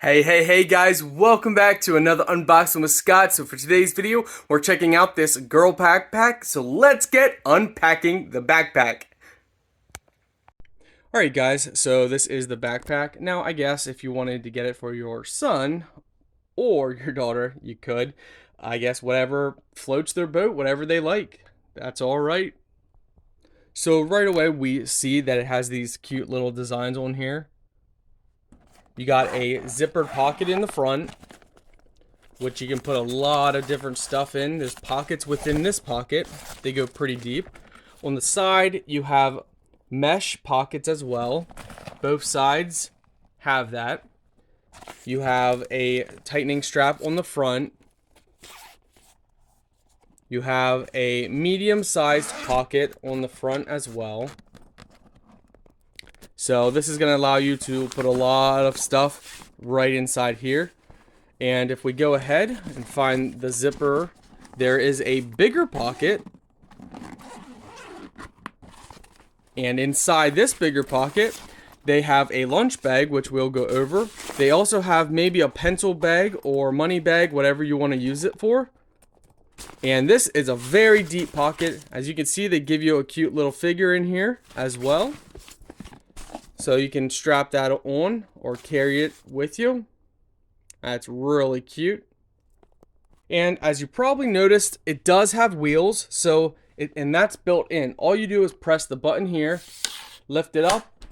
Hey guys, welcome back to another Unboxing with Scott. So for today's video, we're checking out this girl backpack. So let's get unpacking the backpack. Alright guys, so this is the backpack. Now I guess if you wanted to get it for your son or your daughter, you could. I guess whatever floats their boat, whatever they like. That's alright. So right away we see that it has these cute little designs on here. You got a zippered pocket in the front, which you can put a lot of different stuff in. There's pockets within this pocket. They go pretty deep. On the side, you have mesh pockets as well. Both sides have that. You have a tightening strap on the front. You have a medium-sized pocket on the front as well. So this is going to allow you to put a lot of stuff right inside here. And if we go ahead and find the zipper, there is a bigger pocket. And inside this bigger pocket, they have a lunch bag, which we'll go over. They also have maybe a pencil bag or money bag, whatever you want to use it for. And this is a very deep pocket. As you can see, they give you a cute little figure in here as well. So you can strap that on or carry it with you. That's really cute. And as you probably noticed, it does have wheels, and that's built in. All you do is press the button here, lift it up,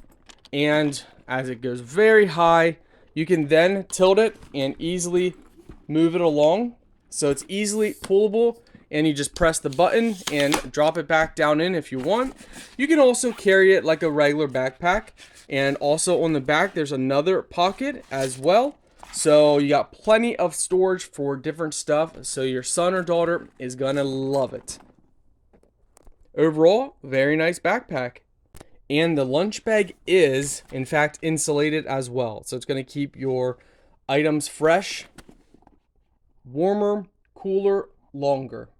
and as it goes very high, you can then tilt it and easily move it along. So it's easily pullable, and you just press the button and drop it back down in if you want. You can also carry it like a regular backpack. And also on the back, there's another pocket as well. So you got plenty of storage for different stuff. So your son or daughter is gonna love it. Overall, very nice backpack. And the lunch bag is, in fact, insulated as well. So it's gonna keep your items fresh, warmer, cooler, longer.